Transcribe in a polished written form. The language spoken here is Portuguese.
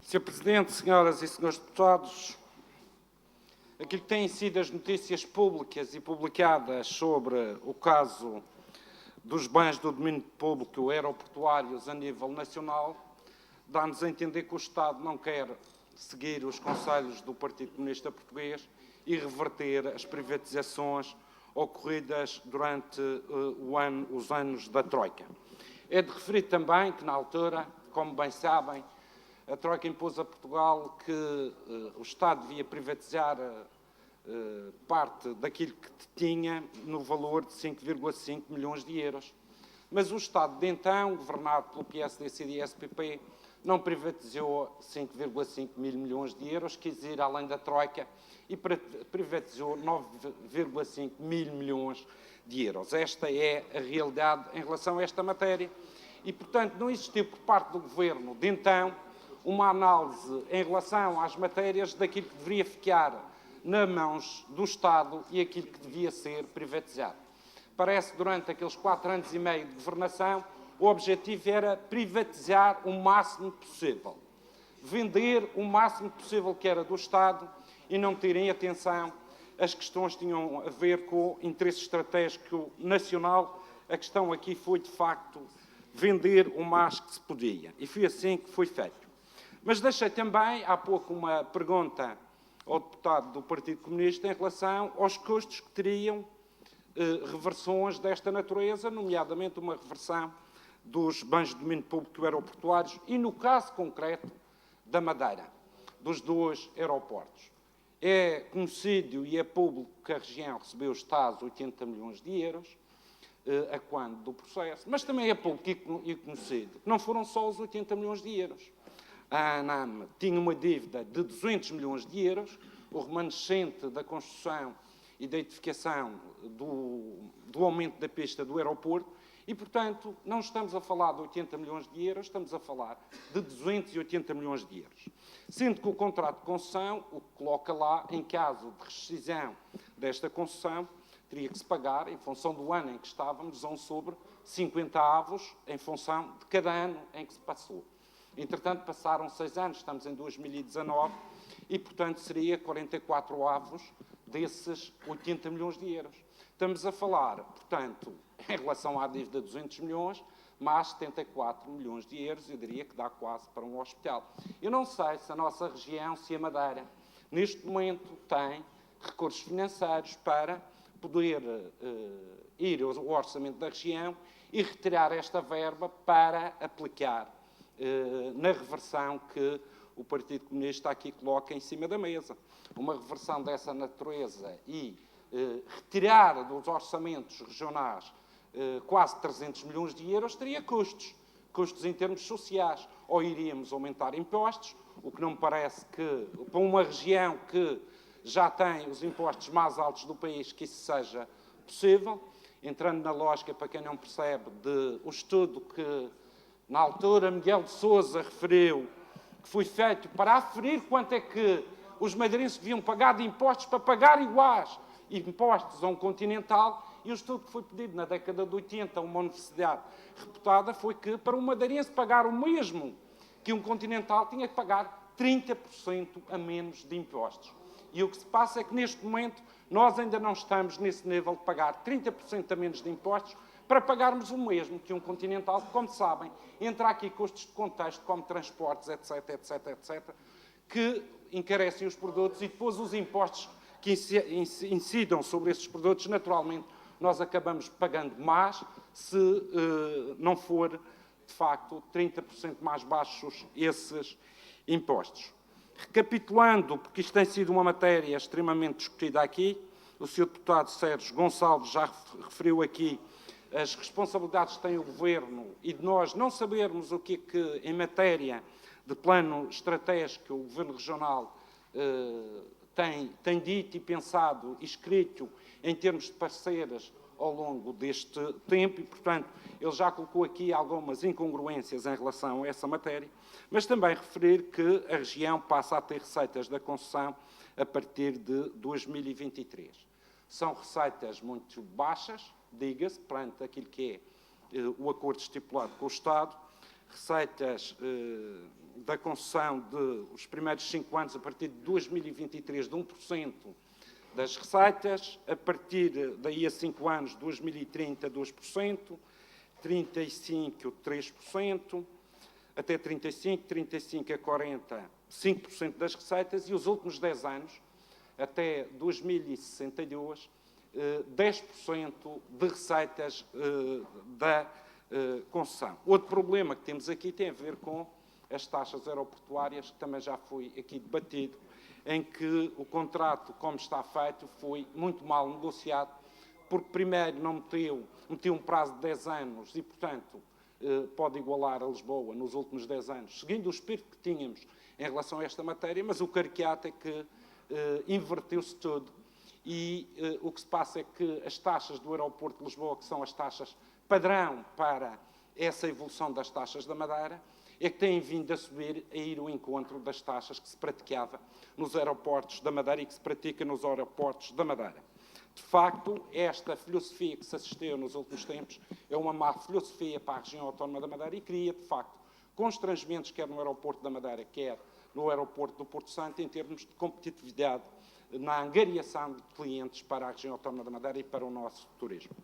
Sr. Presidente, senhoras e senhores deputados, aquilo que têm sido as notícias públicas e publicadas sobre o caso dos bens do domínio público aeroportuários a nível nacional dá-nos a entender que o Estado não quer seguir os conselhos do Partido Comunista Português e reverter as privatizações ocorridas durante os anos da Troika. É de referir também que, na altura, como bem sabem, a Troika impôs a Portugal que o Estado devia privatizar parte daquilo que tinha no valor de 5,5 milhões de euros. Mas o Estado de então, governado pelo PSD, CDS-PP, não privatizou 5,5 mil milhões de euros, quis ir além da Troika e privatizou 9,5 mil milhões de euros. Esta é a realidade em relação a esta matéria e, portanto, não existiu por parte do Governo de então uma análise em relação às matérias daquilo que deveria ficar nas mãos do Estado e aquilo que devia ser privatizado. Parece que durante aqueles 4 anos e meio de governação, o objetivo era privatizar o máximo possível, vender o máximo possível que era do Estado e não terem atenção as questões que tinham a ver com o interesse estratégico nacional. A questão aqui foi, de facto, vender o mais que se podia. E foi assim que foi feito. Mas deixei também, há pouco, uma pergunta ao deputado do Partido Comunista em relação aos custos que teriam reversões desta natureza, nomeadamente uma reversão dos bens de domínio público aeroportuários e, no caso concreto, da Madeira, dos 2 aeroportos. É conhecido e é público que a região recebeu os tais 80 milhões de euros a quando do processo, mas também é público e conhecido que não foram só os 80 milhões de euros. A ANAM tinha uma dívida de 200 milhões de euros, o remanescente da construção e da edificação do aumento da pista do aeroporto e, portanto, não estamos a falar de 80 milhões de euros, estamos a falar de 280 milhões de euros. Sendo que o contrato de concessão, o que coloca lá, em caso de rescisão desta concessão, teria que se pagar, em função do ano em que estávamos, sobre 50 avos, em função de cada ano em que se passou. Entretanto, passaram 6 anos, estamos em 2019, e, portanto, seria 44 avos desses 80 milhões de euros. Estamos a falar, portanto, em relação à dívida de 200 milhões, mais 74 milhões de euros, eu diria que dá quase para um hospital. Eu não sei se a nossa região, se a Madeira, neste momento tem recursos financeiros para poder ir ao orçamento da região e retirar esta verba para aplicar na reversão que o Partido Comunista aqui coloca em cima da mesa. Uma reversão dessa natureza e retirar dos orçamentos regionais quase 300 milhões de euros teria custos em termos sociais. Ou iríamos aumentar impostos, o que não me parece que, para uma região que já tem os impostos mais altos do país, que isso seja possível, entrando na lógica, para quem não percebe, o estudo que, na altura, Miguel de Sousa referiu, que foi feito para aferir quanto é que os madeirenses deviam pagar de impostos para pagar iguais impostos a um continental, e o estudo que foi pedido na década de 80 a uma universidade reputada foi que, para um madeirense pagar o mesmo que um continental, tinha que pagar 30% a menos de impostos. E o que se passa é que, neste momento, nós ainda não estamos nesse nível de pagar 30% a menos de impostos para pagarmos o mesmo que um continental, que, como sabem, entra aqui custos de contexto, como transportes, etc., etc., etc., que encarecem os produtos e depois os impostos que incidam sobre esses produtos, naturalmente, nós acabamos pagando mais se não for, de facto, 30% mais baixos esses impostos. Recapitulando, porque isto tem sido uma matéria extremamente discutida aqui, o Sr. Deputado Sérgio Gonçalves já referiu aqui as responsabilidades que tem o Governo e de nós não sabermos o que é que, em matéria de plano estratégico, o Governo Regional tem dito e pensado e escrito em termos de parceiras ao longo deste tempo e, portanto, ele já colocou aqui algumas incongruências em relação a essa matéria, mas também referir que a região passa a ter receitas da concessão a partir de 2023. São receitas muito baixas, diga-se, perante aquilo que é o acordo estipulado com o Estado, receitas da concessão dos primeiros 5 anos, a partir de 2023, de 1% das receitas, a partir daí a 5 anos, 2030, 2%, 35, 3%, até 35 a 40, 5% das receitas, e os últimos 10 anos, até 2062, 10% de receitas da concessão. Outro problema que temos aqui tem a ver com as taxas aeroportuárias, que também já foi aqui debatido, em que o contrato, como está feito, foi muito mal negociado, porque primeiro não meteu um prazo de 10 anos e, portanto, pode igualar a Lisboa nos últimos 10 anos, seguindo o espírito que tínhamos em relação a esta matéria, mas o caricato é que inverteu-se tudo. E o que se passa é que as taxas do aeroporto de Lisboa, que são as taxas padrão para essa evolução das taxas da Madeira, é que têm vindo a subir, a ir ao encontro das taxas que se praticava nos aeroportos da Madeira e que se pratica nos aeroportos da Madeira. De facto, esta filosofia que se assistiu nos últimos tempos é uma má filosofia para a região autónoma da Madeira e cria, de facto, constrangimentos quer no aeroporto da Madeira, quer no aeroporto do Porto Santo, em termos de competitividade na angariação de clientes para a região autónoma da Madeira e para o nosso turismo.